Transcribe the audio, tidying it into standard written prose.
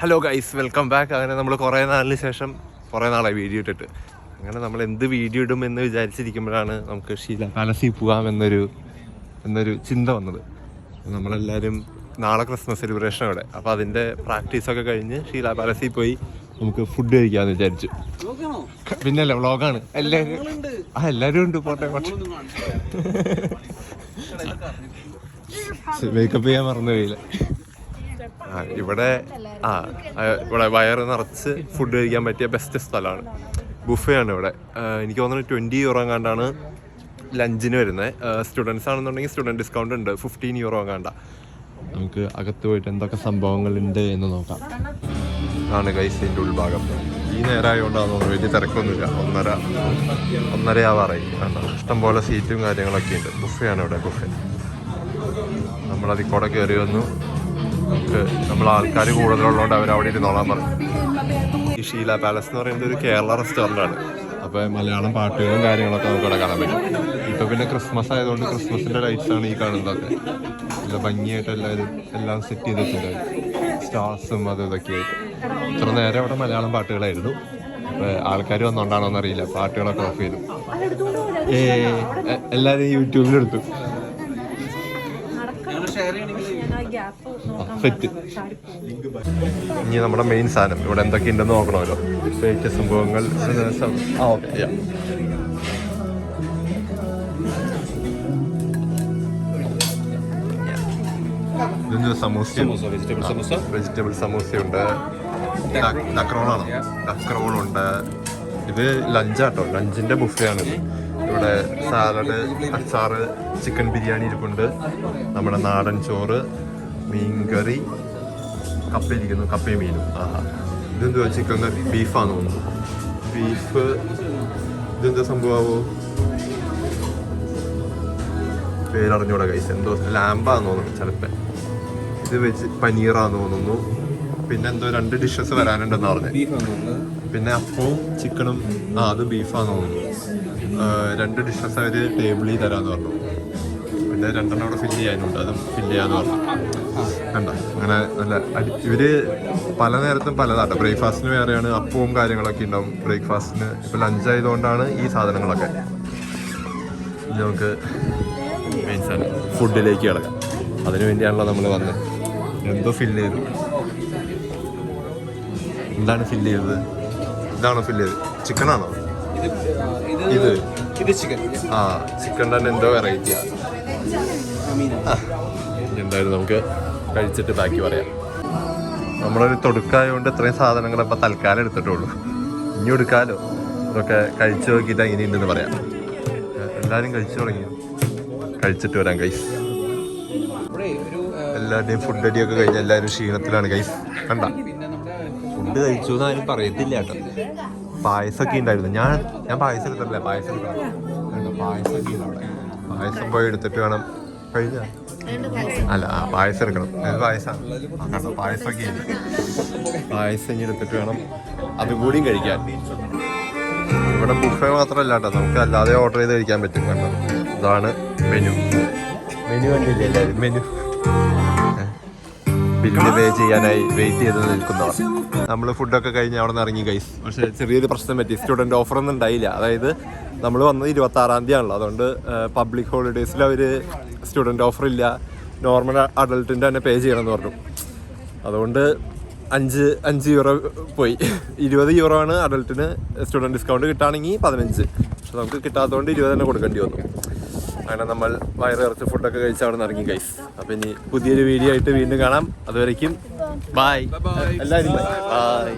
Hello guys, welcome back. അങ്ങനെ നമ്മൾ കുറേ നാളിന് ശേഷം കുറേ നാളായി വീഡിയോ ഇട്ടിട്ട്. അങ്ങനെ നമ്മൾ എന്ത് വീഡിയോ ഇടും എന്ന് വിചാരിച്ചിരിക്കുമ്പോഴാണ് നമുക്ക് ഷീല പാലസിൽ പോകാം എന്നൊരു ചിന്ത വന്നത്. നമ്മളെല്ലാവരും നാളെ ക്രിസ്മസ് സെലിബ്രേഷൻ അവിടെ, അപ്പോൾ അതിൻ്റെ പ്രാക്ടീസൊക്കെ കഴിഞ്ഞ് ഷീല പാലസിൽ പോയി നമുക്ക് ഫുഡ് കഴിക്കാമെന്ന് വിചാരിച്ചു. പിന്നല്ല, വ്ളോഗാണ്. എല്ലാവരും ഉണ്ട്. പോട്ടെ മേക്കപ്പ് ചെയ്യാൻ മറന്നു പോയില്ല. ഇവിടെ വയറ് നിറച്ച് ഫുഡ് കഴിക്കാൻ പറ്റിയ ബെസ്റ്റ് സ്ഥലമാണ്. ബുഫയാണ് ഇവിടെ. എനിക്ക് തോന്നുന്നു 20 euro എങ്ങാണ്ടാണ് ലഞ്ചിന് വരുന്നത്. സ്റ്റുഡൻസ് ആണെന്നുണ്ടെങ്കിൽ സ്റ്റുഡൻറ്റ് ഡിസ്കൗണ്ട് ഉണ്ട്, 15 euro എങ്ങാണ്ട. നമുക്ക് അകത്ത് പോയിട്ട് എന്തൊക്കെ സംഭവങ്ങളുണ്ട് എന്ന് നോക്കാം. ആണ് ഗൈസിൻ്റെ ഉൾഭാഗം. ഈ നേരമായതുകൊണ്ടാണെന്ന് തോന്നുന്നു വലിയ തിരക്കൊന്നുമില്ല. 1:30 ആവാറായി. ഇഷ്ടംപോലെ സീറ്റും കാര്യങ്ങളൊക്കെ ഉണ്ട്. ബുഫയാണ് ഇവിടെ. ബുഫെ നമ്മളതിൽ കൂടെ കയറി വന്നു. നമ്മൾ ആൾക്കാർ കൂടുതലുള്ളതുകൊണ്ട് അവരവിടെ ഇരുന്നോളാൻ പറഞ്ഞു. ഈ ഷീല പാലസ് എന്ന് പറയുന്നത് ഒരു കേരള റെസ്റ്റോറൻ്റ് ആണ്. അപ്പോൾ മലയാളം പാട്ടുകളും കാര്യങ്ങളൊക്കെ നമുക്ക് ഇവിടെ കാണാൻ പറ്റും. ഇപ്പോൾ പിന്നെ ക്രിസ്മസ് ആയതുകൊണ്ട് ക്രിസ്മസിൻ്റെ ലൈറ്റ്സാണ് ഈ കാണുന്നതൊക്കെ. നല്ല ഭംഗിയായിട്ട് എല്ലാം സെറ്റ് ചെയ്തിട്ടുണ്ട്. സ്റ്റാർസും അതും ഇതൊക്കെ ആയിട്ട്. ഇത്ര നേരം അവിടെ മലയാളം പാട്ടുകളായിരുന്നു. അപ്പോൾ ആൾക്കാർ വന്നുകൊണ്ടാണോ എന്നറിയില്ല, പാട്ടുകളൊക്കെ ഓഫ് ചെയ്തു. എല്ലാവരും യൂട്യൂബിലെടുത്തു. സെറ്റ്. ഇനി നമ്മുടെ മെയിൻ സാധനം ഇവിടെ എന്തൊക്കെ ഉണ്ടെന്ന് നോക്കണമല്ലോ. ഫേക്ക് സംഭവങ്ങൾ. വെജിറ്റബിൾ സമൂസയുണ്ട്. ഡക്രോളുണ്ട്. ഇത് ലഞ്ചാട്ടോ. ലഞ്ചിന്റെ ബുഫയാണിത്. ഇവിടെ സാലഡ്, അച്ചാറ്, ചിക്കൻ ബിരിയാണി ഇരിപ്പുണ്ട്, നമ്മുടെ നാടൻ ചോറ്, മീൻകറി, കപ്പയിരിക്കുന്നു, കപ്പയും മീനും. ഇതെന്തുവാ? ചിക്കൻ ബീഫാന്ന് തോന്നുന്നു. ബീഫ്. ഇതെന്താ സംഭവമാവോ? പേരറിഞ്ഞൂടെ കൈസ്. എന്തോ ലാമ്പാന്ന് തോന്നുന്നു ചിലപ്പോൾ. ഇത് വെച്ച് പനീറാന്ന് തോന്നുന്നു. പിന്നെ എന്തോ 2 ഡിഷസ് വരാനുണ്ടെന്ന് പറഞ്ഞു. പിന്നെ അപ്പവും ചിക്കനും. അത് ബീഫാന്ന് തോന്നുന്നു. 2 ഡിഷസ് അവർ ടേബിളിൽ തരാമെന്ന് പറഞ്ഞു. പിന്നെ 2 അവിടെ ഫില്ല് ചെയ്യാനുണ്ട്, അതും ഫില്ല് ചെയ്യാന്ന് പറഞ്ഞു. കണ്ടോ? അങ്ങനെ നല്ല ഇവര് പല നേരത്തും പലതാട്ടോ. ബ്രേക്ക്ഫാസ്റ്റിന് വേറെയാണ്, അപ്പവും കാര്യങ്ങളൊക്കെ ഉണ്ടാവും ബ്രേക്ക്ഫാസ്റ്റിന്. ഇപ്പോൾ ലഞ്ച് ആയതുകൊണ്ടാണ് ഈ സാധനങ്ങളൊക്കെ. നമുക്ക് മെയിൻ സാധനം ഫുഡിലേക്ക് കിടക്കാം. അതിനു വേണ്ടിയാണല്ലോ നമ്മൾ വന്നത്. എന്തോ ഫില്ല് ചെയ്തു. എന്താണ് ഫില്ല് ചെയ്തത്? ഇതാണോ ഫില്ല് ചെയ്തത്? ചിക്കനാണോ ഇത്? ചിക്കൻ തന്നെ എന്തോ വെറൈറ്റിയാണ്. എന്തായാലും നമുക്ക് കഴിച്ചിട്ട് ബാക്കി പറയാം. നമ്മളൊരു തൊടുക്കായതുകൊണ്ട് ഇത്രയും സാധനങ്ങൾ ഇപ്പം തൽക്കാലം എടുത്തിട്ടുള്ളൂ. ഇനി എടുക്കാലോ. ഇതൊക്കെ കഴിച്ചു നോക്കിയിട്ട് എങ്ങനെയുണ്ടെന്ന് പറയാം. എല്ലാവരും കഴിച്ചു തുടങ്ങി. കഴിച്ചിട്ട് വരാം ഗൈസ്. എല്ലാവരുടെയും ഫുഡ് അടിയൊക്കെ കഴിഞ്ഞ് എല്ലാവരും ക്ഷീണത്തിലാണ് ഗൈസ്. കണ്ട, ഫുഡ് കഴിച്ചു എന്നാലും പറയത്തില്ല കേട്ടോ. പായസമൊക്കെ ഉണ്ടായിരുന്നു. ഞാൻ പായസം എടുത്തിട്ടില്ല. പായസം പോയി എടുത്തിട്ട് വേണം കഴിഞ്ഞാൽ. അല്ല, പായസം എടുക്കണം. പായസം പായസമൊക്കെ ഇല്ല. പായസം ഇനി എടുത്തിട്ട് വേണം അതുകൂടിയും കഴിക്കാൻ. ഇവിടെ ബുഫേ മാത്രമല്ല കേട്ടോ, നമുക്ക് അല്ലാതെ ഓർഡർ ചെയ്ത് കഴിക്കാൻ പറ്റും. കേട്ടോ, ഇതാണ് മെനു കണ്ടില്ലേ എല്ലാവരും? മെനു ബില്ല് പേ ചെയ്യാനായി വെയിറ്റ് ചെയ്ത് നിൽക്കുന്നവർ. നമ്മൾ ഫുഡൊക്കെ കഴിഞ്ഞ് അവിടെ നിന്ന് ഇറങ്ങി ഗൈസ്. പക്ഷേ ചെറിയൊരു പ്രശ്നം പറ്റി. സ്റ്റുഡൻറ്റ് ഓഫറൊന്നും ഉണ്ടായില്ല. അതായത് നമ്മൾ വന്നത് 26-ാം തീയതി ആണല്ലോ. അതുകൊണ്ട് പബ്ലിക് ഹോളിഡേയ്സിൽ അവർ സ്റ്റുഡൻറ്റ് ഓഫറില്ല, നോർമൽ അഡൾട്ടിൻ്റെ തന്നെ പേ ചെയ്യണമെന്ന് പറഞ്ഞു. അതുകൊണ്ട് 5 euro പോയി. 20 euro ആണ് അഡൾട്ടിന് സ്റ്റുഡൻറ്റ് ഡിസ്കൗണ്ട്. കിട്ടുകയാണെങ്കിൽ 15. പക്ഷെ നമുക്ക് കിട്ടാത്തതുകൊണ്ട് 20 തന്നെ കൊടുക്കേണ്ടി വന്നു. അങ്ങനെ നമ്മൾ വയറ് നിറച്ച് ഫുഡൊക്കെ കഴിച്ച് അവിടെ നിന്ന് ഇറങ്ങി ഗൈസ്. അപ്പം ഇനി പുതിയൊരു വീഡിയോ ആയിട്ട് വീണ്ടും കാണാം. അതുവരേക്കും ബൈ. എല്ലാവരും ബൈ.